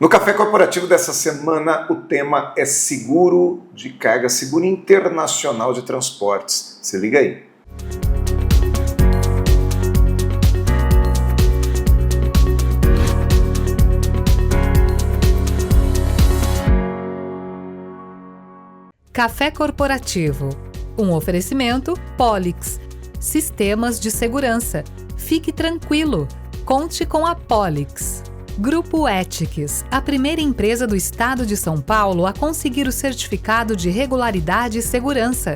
No Café Corporativo dessa semana, o tema é seguro de carga, seguro internacional de transportes. Se liga aí. Café Corporativo, um oferecimento Polix, sistemas de segurança. Fique tranquilo, conte com a Polix. Grupo Ethics, a primeira empresa do estado de São Paulo a conseguir o certificado de regularidade e segurança.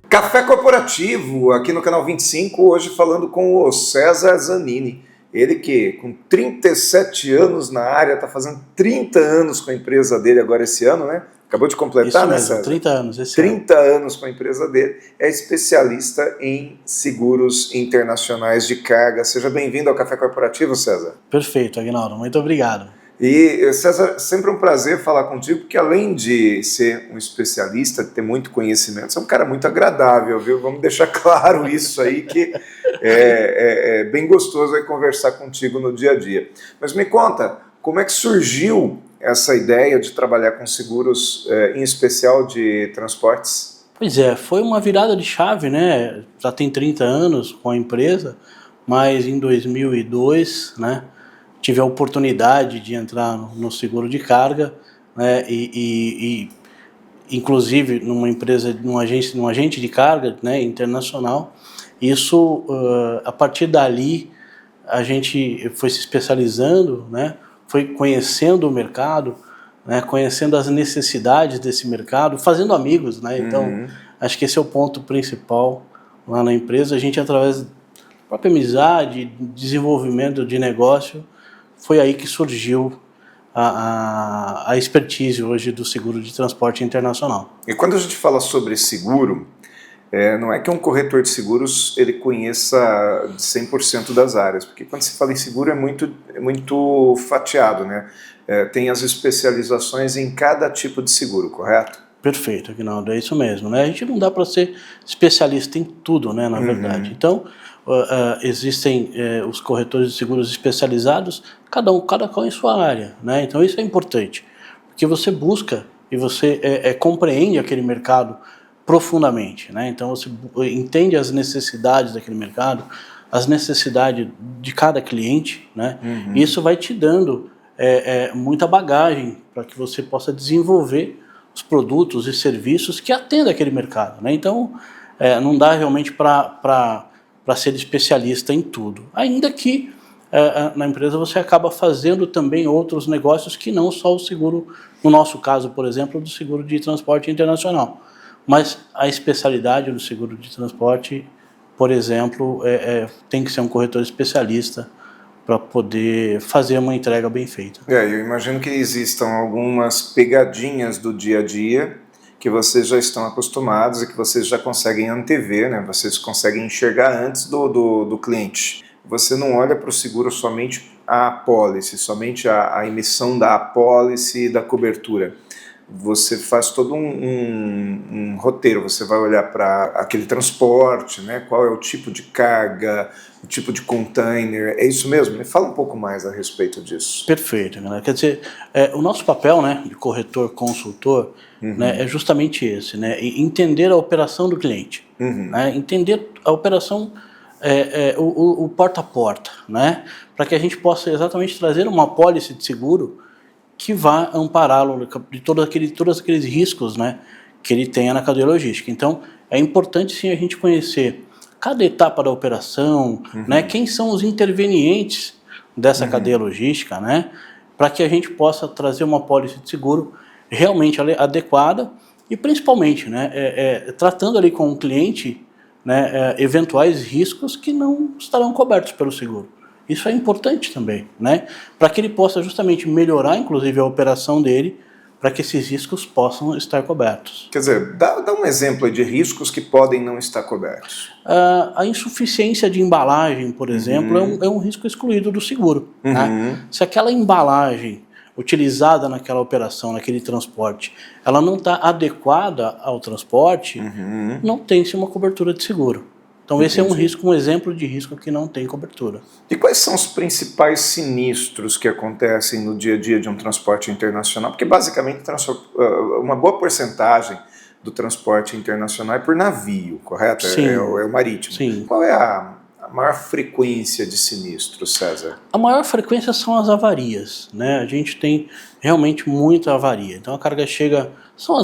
Café Corporativo, aqui no canal 25, hoje falando com o César Zanini. Ele que, com 37 anos na área, está fazendo 30 anos com a empresa dele agora esse ano, né? Acabou de completar, isso né, mesmo, César? 30 anos esse 30 anos com a empresa dele, é especialista em seguros internacionais de carga. Seja bem-vindo ao Café Corporativo, César. Perfeito, Aguinaldo, muito obrigado. E, César, sempre um prazer falar contigo, porque além de ser um especialista, ter muito conhecimento, você é um cara muito agradável, viu? Vamos deixar claro isso aí, que é bem gostoso aí conversar contigo no dia a dia. Mas me conta, como é que surgiu essa ideia de trabalhar com seguros, em especial de transportes? Pois é, foi uma virada de chave, né? Já tem 30 anos com a empresa, mas em 2002, né, tive a oportunidade de entrar no seguro de carga, né, e inclusive numa empresa, num agente de carga, né, internacional. Isso, a partir dali, a gente foi se especializando, né, foi conhecendo o mercado, né, conhecendo as necessidades desse mercado, fazendo amigos, né? Então, acho que esse é o ponto principal lá na empresa. A gente, através da própria amizade, desenvolvimento de negócio, foi aí que surgiu a expertise hoje do seguro de transporte internacional. E quando a gente fala sobre seguro, não é que um corretor de seguros ele conheça 100% das áreas, porque quando se fala em seguro é muito fatiado, né? Tem as especializações em cada tipo de seguro, correto? Perfeito, Aguinaldo, é isso mesmo, né? A gente não dá para ser especialista em tudo, né, na verdade. Então, existem os corretores de seguros especializados, cada qual em sua área, né? Então isso é importante, porque você busca e você compreende aquele mercado profundamente, né? Então você entende as necessidades daquele mercado, as necessidades de cada cliente, né? E isso vai te dando muita bagagem para que você possa desenvolver os produtos e serviços que atendem aquele mercado, né? Então não dá realmente para ser especialista em tudo, ainda que na empresa você acaba fazendo também outros negócios que não só o seguro, no nosso caso, por exemplo, do seguro de transporte internacional. Mas a especialidade do seguro de transporte, por exemplo, tem que ser um corretor especialista para poder fazer uma entrega bem feita. Eu imagino que existam algumas pegadinhas do dia a dia que vocês já estão acostumados e que vocês já conseguem antever, né? Vocês conseguem enxergar antes do cliente. Você não olha para o seguro somente a apólice, somente a emissão da apólice e da cobertura. Você faz todo um roteiro, você vai olhar para aquele transporte, né? Qual é o tipo de carga, o tipo de container, é isso mesmo? Me fala um pouco mais a respeito disso. Perfeito, né? Quer dizer, o nosso papel, né, de corretor, consultor, né, é justamente esse, né? Entender a operação do cliente, né? Entender a operação, o porta a porta, né? Para que a gente possa exatamente trazer uma apólice de seguro que vá ampará-lo de todos aqueles riscos, né, que ele tenha na cadeia logística. Então, é importante sim a gente conhecer cada etapa da operação, né, quem são os intervenientes dessa cadeia logística, né, para que a gente possa trazer uma apólice de seguro realmente adequada e principalmente, né, tratando ali com o cliente, né, eventuais riscos que não estarão cobertos pelo seguro. Isso é importante também, né? Para que ele possa justamente melhorar, inclusive, a operação dele, para que esses riscos possam estar cobertos. Quer dizer, dá um exemplo aí de riscos que podem não estar cobertos. A insuficiência de embalagem, por exemplo, é um risco excluído do seguro. Né? Se aquela embalagem utilizada naquela operação, naquele transporte, ela não está adequada ao transporte, não tem-se uma cobertura de seguro. Então esse é um risco, um exemplo de risco que não tem cobertura. E quais são os principais sinistros que acontecem no dia a dia de um transporte internacional? Porque basicamente uma boa porcentagem do transporte internacional é por navio, correto? Sim. É o marítimo. Sim. Qual é a maior frequência de sinistros, César? A maior frequência são as avarias, né? A gente tem realmente muita avaria. Então a carga chega, são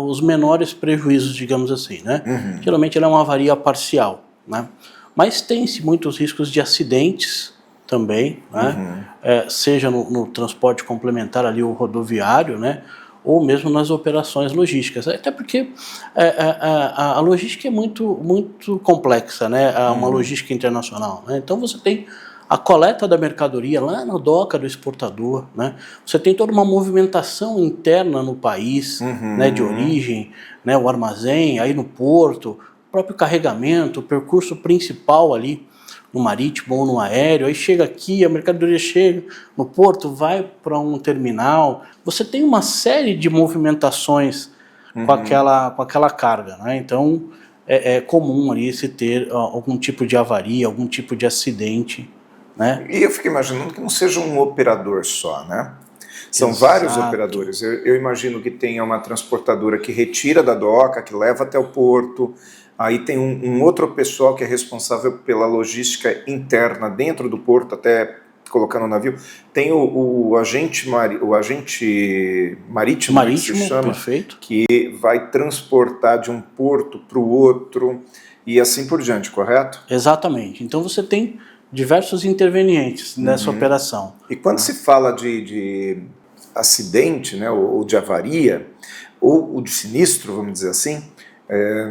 os menores prejuízos, digamos assim, né? Geralmente ela é uma avaria parcial, né? Mas tem-se muitos riscos de acidentes também, né? Seja no transporte complementar ali, o rodoviário, né? Ou mesmo nas operações logísticas. Até porque a logística é muito complexa, né? Uma logística internacional, né? Então você tem a coleta da mercadoria lá na doca do exportador, né? Você tem toda uma movimentação interna no país, né, de origem, né, o armazém, aí no porto, o próprio carregamento, o percurso principal ali, no marítimo ou no aéreo, aí chega aqui, a mercadoria chega no porto, vai para um terminal. Você tem uma série de movimentações com aquela carga, né? Então é comum ali se ter algum tipo de avaria, algum tipo de acidente, né? E eu fico imaginando que não seja um operador só, né? São Exato. vários operadores. Eu imagino que tenha uma transportadora que retira da doca, que leva até o porto. Aí tem um outro pessoal que é responsável pela logística interna dentro do porto, até colocar no navio. Tem o agente marítimo, que se chama, perfeito, que vai transportar de um porto para o outro e assim por diante, correto? Exatamente. Então você tem diversos intervenientes nessa operação. E quando se fala de acidente, né, ou de avaria, ou de sinistro, vamos dizer assim,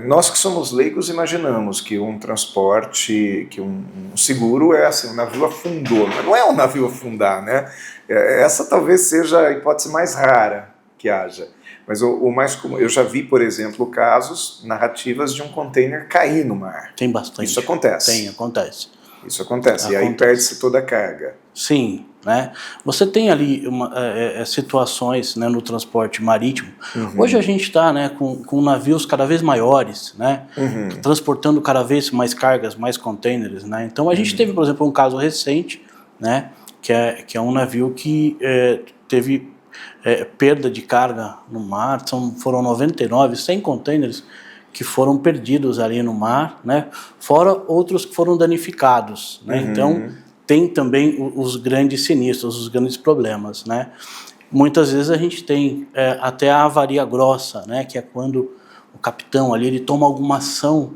nós que somos leigos imaginamos que um transporte, que um seguro é assim, um navio afundou, mas não é um navio afundar, né? Essa talvez seja a hipótese mais rara que haja. Mas o mais comum, eu já vi, por exemplo, casos, narrativas de um container cair no mar. Tem bastante. Isso acontece. Acontece. Isso acontece. E aí perde-se toda a carga. Sim, né? Você tem ali situações, né, no transporte marítimo. Hoje a gente está, né, com navios cada vez maiores, né, transportando cada vez mais cargas, mais containers, né? Então a gente teve, por exemplo, um caso recente, né, que é um navio que teve perda de carga no mar. Foram 99, 100 containers que foram perdidos ali no mar, né? Fora outros que foram danificados, né? Então tem também os grandes sinistros, os grandes problemas, né? Muitas vezes a gente tem até a avaria grossa, né? Que é quando o capitão ali ele toma alguma ação,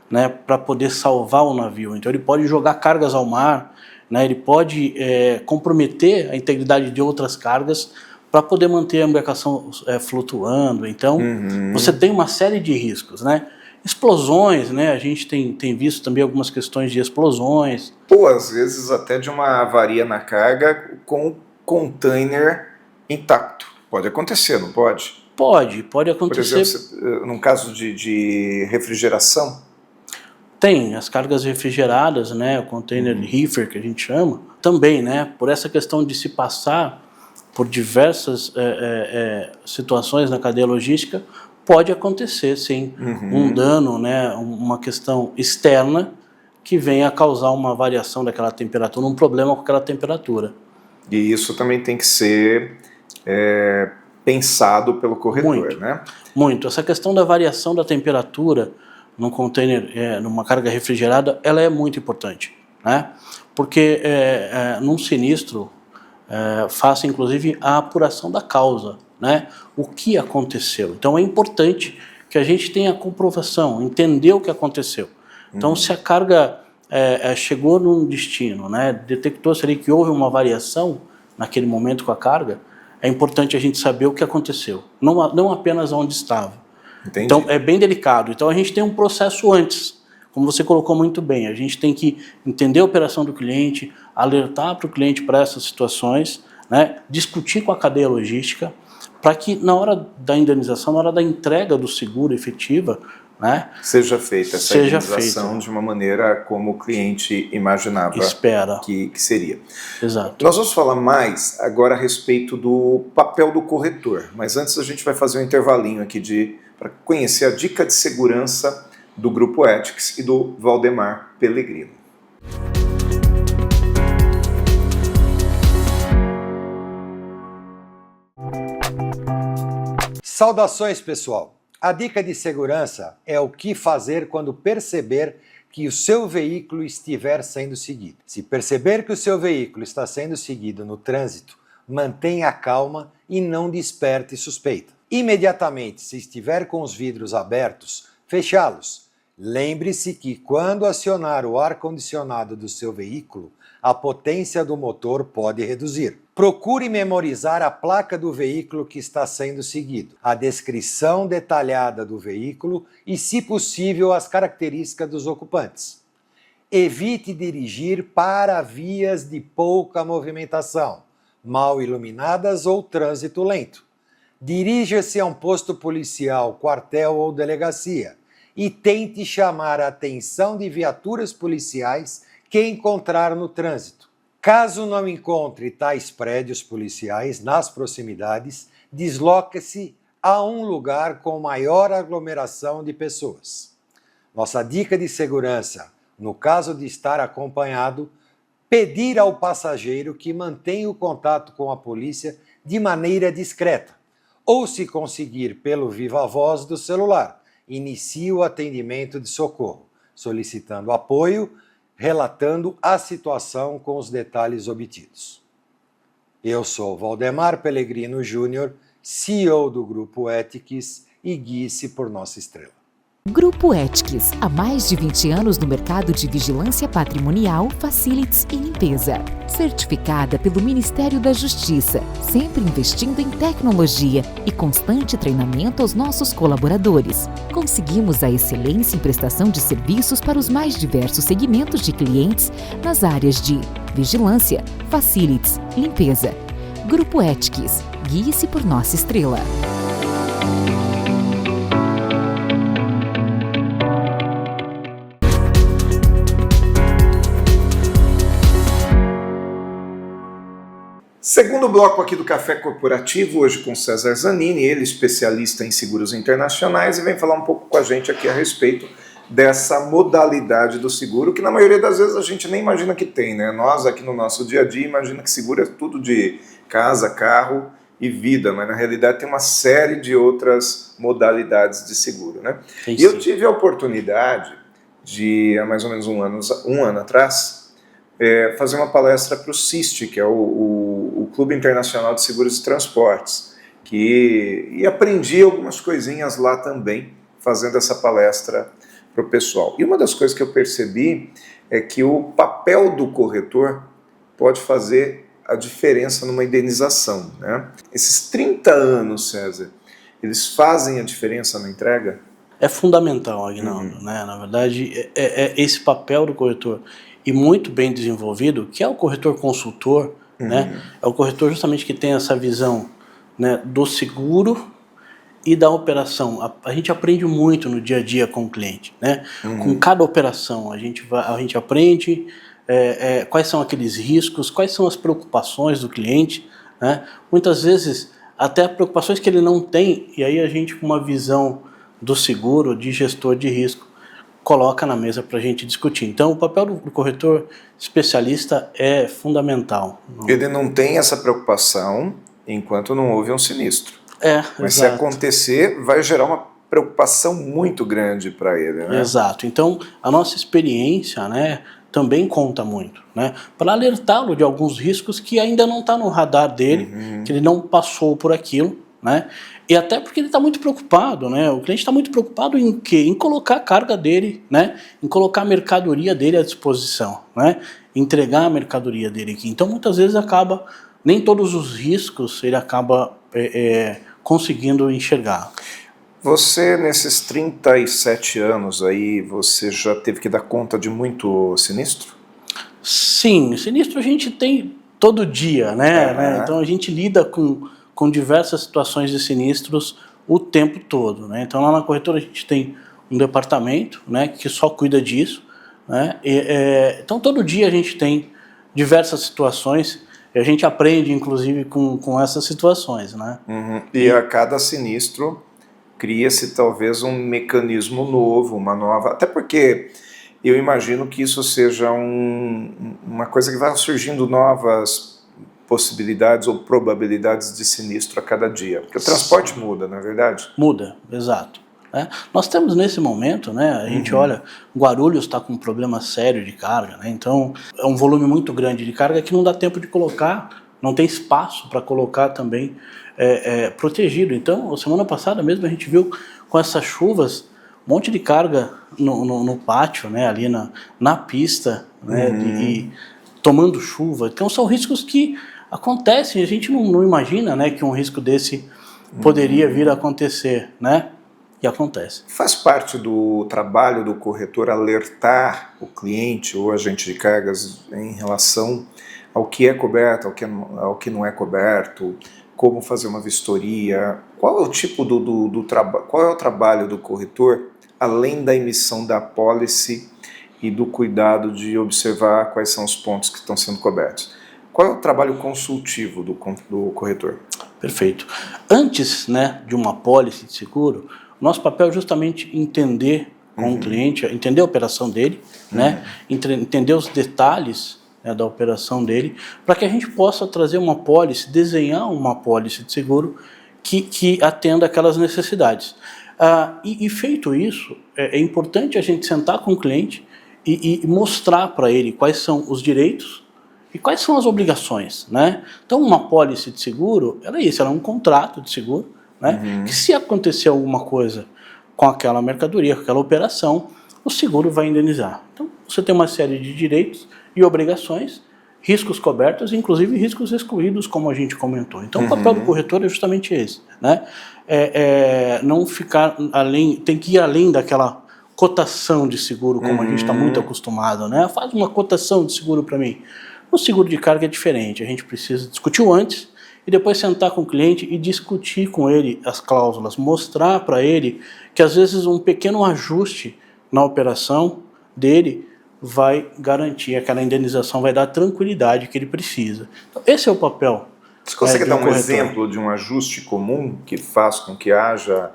né? Para poder salvar o navio. Então ele pode jogar cargas ao mar, né? Ele pode comprometer a integridade de outras cargas para poder manter a embarcação flutuando. Então, você tem uma série de riscos, né? Explosões, né? A gente tem visto também algumas questões de explosões. Ou às vezes até de uma avaria na carga com o container intacto. Pode acontecer, não pode? Pode acontecer. Por exemplo, num caso de refrigeração? Tem as cargas refrigeradas, né? O container reefer, que a gente chama. Também, né? Por essa questão de se passar por diversas situações na cadeia logística, pode acontecer, sim, um dano, né, uma questão externa que venha a causar uma variação daquela temperatura, um problema com aquela temperatura. E isso também tem que ser pensado pelo corretor, né? Muito. Essa questão da variação da temperatura num container, numa carga refrigerada, ela é muito importante, né? Porque num sinistro, faça inclusive a apuração da causa, né? O que aconteceu. Então é importante que a gente tenha a comprovação, entender o que aconteceu. Então se a carga chegou num destino, né? Detectou-se ali que houve uma variação naquele momento com a carga, é importante a gente saber o que aconteceu, não apenas onde estava. Entendi. Então é bem delicado. Então a gente tem um processo antes. Como você colocou muito bem, a gente tem que entender a operação do cliente, alertar para o cliente para essas situações, né? Discutir com a cadeia logística, para que na hora da indenização, na hora da entrega do seguro efetiva, né, seja feita essa indenização de uma maneira como o cliente imaginava que seria. Exato. Nós vamos falar mais agora a respeito do papel do corretor, mas antes a gente vai fazer um intervalinho aqui para conhecer a dica de segurança do Grupo Ethics e do Valdemar Pellegrino. Saudações, pessoal! A dica de segurança é o que fazer quando perceber que o seu veículo estiver sendo seguido. Se perceber que o seu veículo está sendo seguido no trânsito, mantenha a calma e não desperte suspeita. Imediatamente, se estiver com os vidros abertos, fechá-los. Lembre-se que quando acionar o ar-condicionado do seu veículo, a potência do motor pode reduzir. Procure memorizar a placa do veículo que está sendo seguido, a descrição detalhada do veículo e, se possível, as características dos ocupantes. Evite dirigir para vias de pouca movimentação, mal iluminadas ou trânsito lento. Dirija-se a um posto policial, quartel ou delegacia e tente chamar a atenção de viaturas policiais que encontrar no trânsito. Caso não encontre tais prédios policiais nas proximidades, desloque-se a um lugar com maior aglomeração de pessoas. Nossa dica de segurança, no caso de estar acompanhado, pedir ao passageiro que mantenha o contato com a polícia de maneira discreta, ou, se conseguir pelo viva voz do celular, inicie o atendimento de socorro, solicitando apoio, relatando a situação com os detalhes obtidos. Eu sou Valdemar Pellegrino Júnior, CEO do Grupo Ethics, e guie-se por nossa estrela. Grupo Ethics, há mais de 20 anos no mercado de vigilância patrimonial, facilities e limpeza. Certificada pelo Ministério da Justiça, sempre investindo em tecnologia e constante treinamento aos nossos colaboradores. Conseguimos a excelência em prestação de serviços para os mais diversos segmentos de clientes nas áreas de vigilância, facilities, limpeza. Grupo Ethics, guie-se por nossa estrela. Segundo bloco aqui do Café Corporativo, hoje com César Zanini, ele especialista em seguros internacionais, e vem falar um pouco com a gente aqui a respeito dessa modalidade do seguro, que na maioria das vezes a gente nem imagina que tem, né? Nós aqui no nosso dia a dia imagina que seguro é tudo de casa, carro e vida, mas na realidade tem uma série de outras modalidades de seguro, né? E eu tive a oportunidade de, há mais ou menos um ano atrás, fazer uma palestra para o CIST, que é o Clube Internacional de Seguros e Transportes, e aprendi algumas coisinhas lá também, fazendo essa palestra para o pessoal. E uma das coisas que eu percebi é que o papel do corretor pode fazer a diferença numa indenização, né? Esses 30 anos, César, eles fazem a diferença na entrega? É fundamental, Aguinaldo, né? Na verdade, é esse papel do corretor, e muito bem desenvolvido, que é o corretor consultor, né? É o corretor justamente que tem essa visão, né, do seguro e da operação. A gente aprende muito no dia a dia com o cliente, né? Com cada operação a gente aprende quais são aqueles riscos, quais são as preocupações do cliente, né? Muitas vezes até preocupações que ele não tem, e aí a gente, com uma visão do seguro, de gestor de risco, coloca na mesa para a gente discutir. Então, o papel do corretor especialista é fundamental. Ele não tem essa preocupação enquanto não houve um sinistro. Mas se acontecer, vai gerar uma preocupação muito grande para ele, né? Exato. Então, a nossa experiência, né, também conta muito, né, para alertá-lo de alguns riscos que ainda não está no radar dele, que ele não passou por aquilo, né? E até porque ele está muito preocupado, né? O cliente está muito preocupado em quê? Em colocar a carga dele, né? Em colocar a mercadoria dele à disposição, né? Entregar a mercadoria dele aqui. Então, muitas vezes nem todos os riscos ele acaba conseguindo enxergar. Você, nesses 37 anos aí, você já teve que dar conta de muito sinistro? Sim, sinistro a gente tem todo dia, né? Então a gente lida com diversas situações de sinistros o tempo todo, né? Então lá na corretora a gente tem um departamento, né, que só cuida disso, né? Então todo dia a gente tem diversas situações e a gente aprende inclusive com essas situações, né? E a cada sinistro, cria-se talvez um mecanismo novo, uma nova... Até porque eu imagino que isso seja uma coisa que vai surgindo novas possibilidades ou probabilidades de sinistro a cada dia. Porque o transporte muda, não é verdade? Muda, exato. Nós temos nesse momento, né, a gente olha, Guarulhos está com um problema sério de carga, né, então é um volume muito grande de carga que não dá tempo de colocar, não tem espaço para colocar também protegido. Então, semana passada mesmo a gente viu com essas chuvas um monte de carga no pátio, né, ali na pista, né, e tomando chuva. Então são riscos que acontecem, a gente não imagina, né, que um risco desse poderia vir a acontecer, né? E acontece. Faz parte do trabalho do corretor alertar o cliente ou agente de cargas em relação ao que é coberto, ao que não é coberto, como fazer uma vistoria, qual é o tipo do trabalho, qual é o trabalho do corretor, além da emissão da apólice e do cuidado de observar quais são os pontos que estão sendo cobertos. Qual é o trabalho consultivo do corretor? Perfeito. Antes, né, de uma apólice de seguro, nosso papel é justamente entender com o cliente, entender a operação dele, né, entender os detalhes, né, da operação dele, para que a gente possa trazer uma apólice, desenhar uma apólice de seguro que atenda aquelas necessidades. E feito isso, é importante a gente sentar com o cliente e mostrar para ele quais são os direitos e quais são as obrigações, né? Então, uma apólice de seguro, ela é isso, ela é um contrato de seguro, né? Que se acontecer alguma coisa com aquela mercadoria, com aquela operação, o seguro vai indenizar. Então, você tem uma série de direitos e obrigações, riscos cobertos, inclusive riscos excluídos, como a gente comentou. Então, o papel do corretor é justamente esse, né? Não ficar além, tem que ir além daquela cotação de seguro, como a gente está muito acostumado, né? Faz uma cotação de seguro para mim. No seguro de carga é diferente, a gente precisa discutir o antes e depois sentar com o cliente e discutir com ele as cláusulas, mostrar para ele que às vezes um pequeno ajuste na operação dele vai garantir aquela indenização, vai dar a tranquilidade que ele precisa. Então, esse é o papel. Você consegue dar um exemplo de um ajuste comum que faz com que haja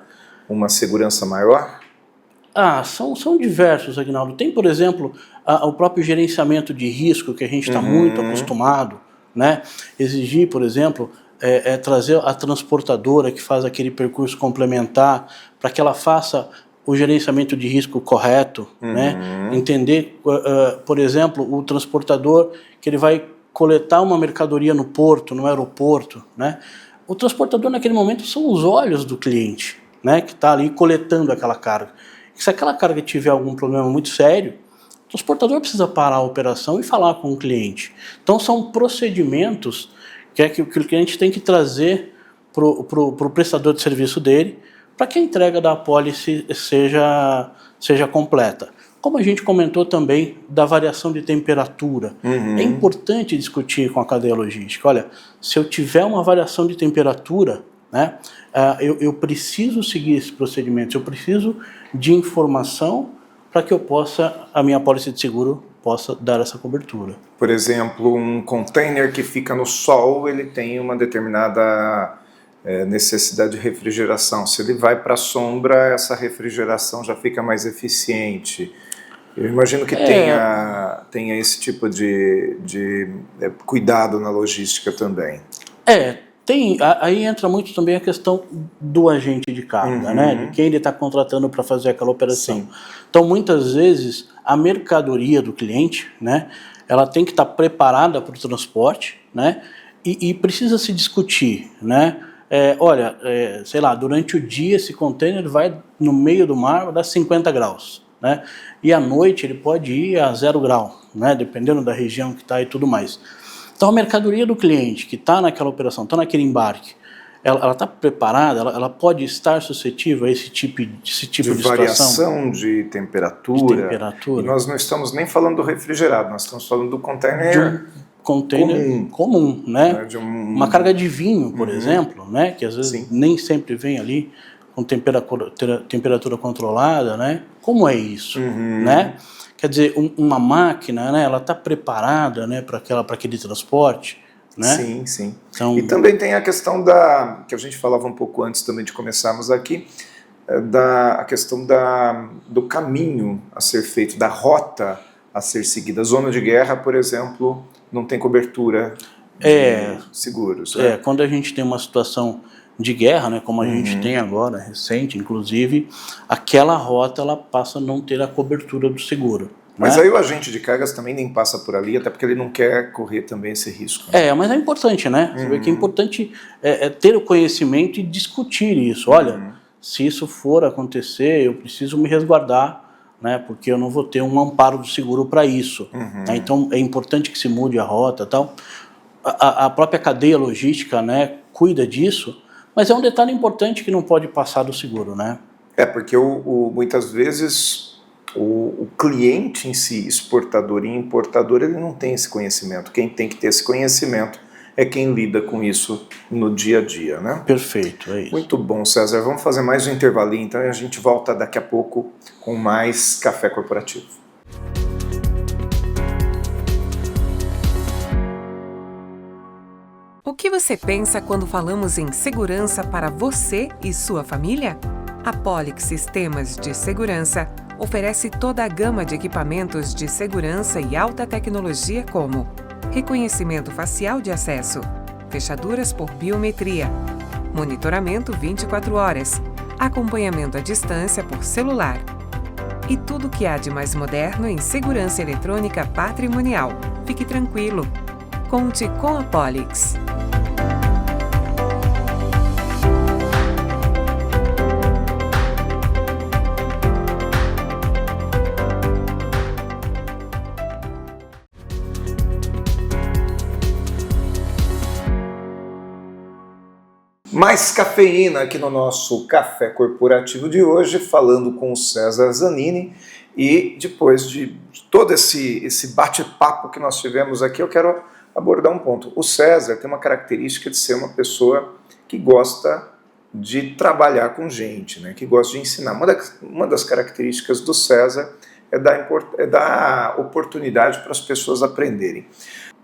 uma segurança maior? São diversos, Aguinaldo. Tem, por exemplo, o próprio gerenciamento de risco, que a gente está muito acostumado, né? Exigir, por exemplo, trazer a transportadora que faz aquele percurso complementar para que ela faça o gerenciamento de risco correto, né? Entender, por exemplo, o transportador que ele vai coletar uma mercadoria no porto, no aeroporto, né? O transportador naquele momento são os olhos do cliente, né? Que está ali coletando aquela carga. E se aquela carga tiver algum problema muito sério, o transportador precisa parar a operação e falar com o cliente. Então são procedimentos que o cliente tem que trazer pro prestador de serviço dele para que a entrega da apólice seja completa. Como a gente comentou também da variação de temperatura, é importante discutir com a cadeia logística. Olha, se eu tiver uma variação de temperatura, né, eu preciso seguir esse procedimento, eu preciso de informação para que a minha apólice de seguro possa dar essa cobertura. Por exemplo, um container que fica no sol, ele tem uma determinada necessidade de refrigeração. Se ele vai para a sombra, essa refrigeração já fica mais eficiente. Eu imagino que tenha esse tipo de cuidado na logística também. Aí entra muito também a questão do agente de carga, né? De quem ele está contratando para fazer aquela operação. Sim. Então, muitas vezes, a mercadoria do cliente, né, ela tem que estar preparada para o transporte, né? E precisa se discutir, né? Sei lá, durante o dia esse container vai no meio do mar, vai dar 50 graus, né? E à noite ele pode ir a 0 grau, né? Dependendo da região que está e tudo mais. Então a mercadoria do cliente que está naquela operação, está naquele embarque, ela está preparada, ela pode estar suscetível a esse tipo de situação? Variação de temperatura. E nós não estamos nem falando do refrigerado, nós estamos falando do container comum, né? Uma carga de vinho, por exemplo, né? Que às vezes nem sempre vem ali com temperatura controlada, né? Como é isso, né? Quer dizer, uma máquina, né? Ela está preparada, né? Para aquele transporte, né? Sim. Então, e também tem a questão que a gente falava um pouco antes também de começarmos aqui, a questão do caminho a ser feito, da rota a ser seguida. A zona de guerra, por exemplo, não tem cobertura de seguros. Né? Quando a gente tem uma situação de guerra, né, como a gente tem agora, recente, inclusive, aquela rota ela passa a não ter a cobertura do seguro. Mas né? aí o agente de cargas também nem passa por ali, até porque ele não quer correr também esse risco. Né? Mas é importante, né? Você vê que é importante ter o conhecimento e discutir isso. Olha, se isso for acontecer, eu preciso me resguardar, né? Porque eu não vou ter um amparo do seguro para isso. Né? Então é importante que se mude a rota e tal. A própria cadeia logística, né, cuida disso, mas é um detalhe importante que não pode passar do seguro, né? Porque muitas vezes o cliente em si, exportador e importador, ele não tem esse conhecimento. Quem tem que ter esse conhecimento é quem lida com isso no dia a dia, né? Perfeito, é isso. Muito bom, César. Vamos fazer mais um intervalinho, então, e a gente volta daqui a pouco com mais Café Corporativo. O que você pensa quando falamos em segurança para você e sua família? A Polix Sistemas de Segurança oferece toda a gama de equipamentos de segurança e alta tecnologia como reconhecimento facial de acesso, fechaduras por biometria, monitoramento 24 horas, acompanhamento à distância por celular e tudo o que há de mais moderno em segurança eletrônica patrimonial. Fique tranquilo. Conte com a Polix. Mais cafeína aqui no nosso Café Corporativo de hoje, falando com o César Zanini. E depois de todo esse bate-papo que nós tivemos aqui, eu quero abordar um ponto. O César tem uma característica de ser uma pessoa que gosta de trabalhar com gente, né? Que gosta de ensinar. Uma das características do César é dar oportunidade para as pessoas aprenderem.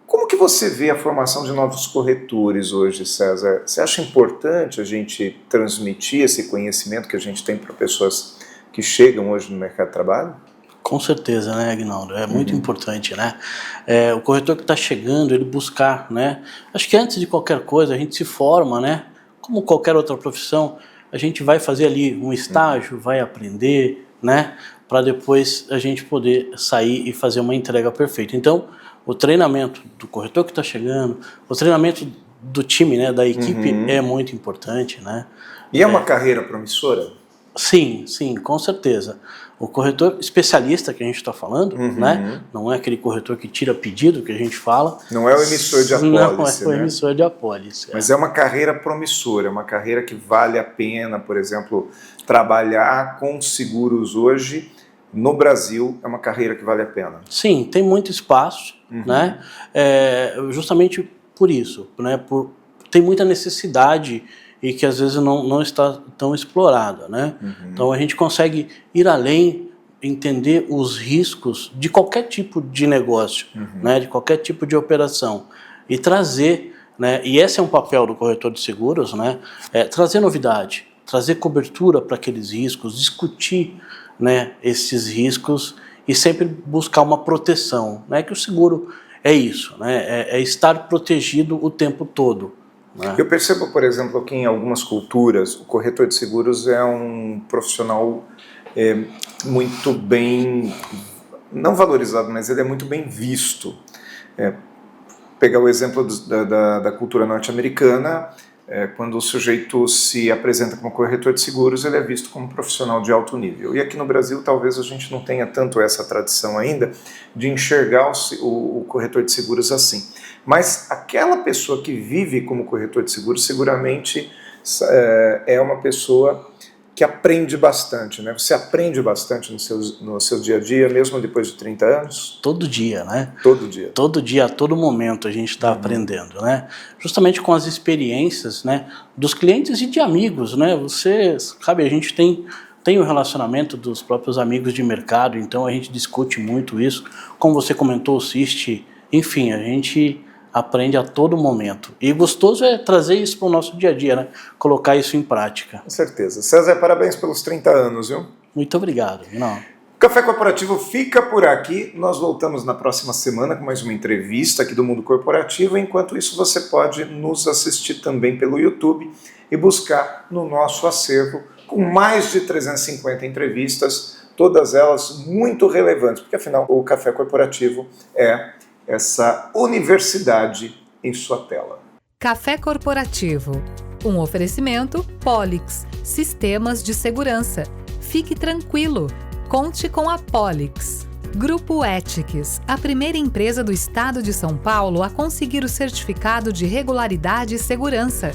Como que você vê a formação de novos corretores hoje, César? Você acha importante a gente transmitir esse conhecimento que a gente tem para pessoas que chegam hoje no mercado de trabalho? Com certeza, né, Aguinaldo? É muito importante, né? O corretor que está chegando, ele buscar, né? Acho que antes de qualquer coisa, a gente se forma, né? Como qualquer outra profissão, a gente vai fazer ali um estágio, vai aprender, né? Para depois a gente poder sair e fazer uma entrega perfeita. Então, o treinamento do corretor que está chegando, o treinamento do time, né, da equipe é muito importante, né? E é uma carreira promissora? Sim, com certeza. O corretor especialista que a gente está falando, né, não é aquele corretor que tira pedido que a gente fala. Não é o emissor de apólice, Não é o emissor de apólice. Mas é uma carreira promissora, é uma carreira que vale a pena, por exemplo, trabalhar com seguros hoje no Brasil é uma carreira que vale a pena. Sim, tem muito espaço, né? Justamente por isso, né? Tem muita necessidade e que às vezes não está tão explorada, né? Então a gente consegue ir além, entender os riscos de qualquer tipo de negócio, né? De qualquer tipo de operação e trazer, né? E esse é um papel do corretor de seguros, né? Trazer novidade, trazer cobertura para aqueles riscos, discutir, né, esses riscos e sempre buscar uma proteção, né? Que o seguro é isso, né? É estar protegido o tempo todo. Né? Eu percebo, por exemplo, que em algumas culturas o corretor de seguros é um profissional muito bem, não valorizado, mas ele é muito bem visto. Pegar o exemplo da cultura norte-americana, quando o sujeito se apresenta como corretor de seguros, ele é visto como um profissional de alto nível. E aqui no Brasil, talvez a gente não tenha tanto essa tradição ainda de enxergar o corretor de seguros assim. Mas aquela pessoa que vive como corretor de seguros, seguramente é uma pessoa que aprende bastante, né? Você aprende bastante no seu dia a dia, mesmo depois de 30 anos? Todo dia, né? Todo dia. Todo dia, a todo momento a gente está aprendendo, né? Justamente com as experiências, né, dos clientes e de amigos, né? Você sabe, a gente tem o relacionamento dos próprios amigos de mercado, então a gente discute muito isso. Como você comentou, o CIST, enfim, a gente aprende a todo momento. E gostoso é trazer isso para o nosso dia a dia, né? Colocar isso em prática. Com certeza. César, parabéns pelos 30 anos, viu? Muito obrigado. Não. O Café Corporativo fica por aqui. Nós voltamos na próxima semana com mais uma entrevista aqui do Mundo Corporativo. Enquanto isso, você pode nos assistir também pelo YouTube e buscar no nosso acervo com mais de 350 entrevistas, todas elas muito relevantes, porque afinal o Café Corporativo é essa universidade em sua tela. Café Corporativo, um oferecimento Polix, sistemas de segurança. Fique tranquilo, conte com a Polix. Grupo Ethics, a primeira empresa do estado de São Paulo a conseguir o certificado de regularidade e segurança.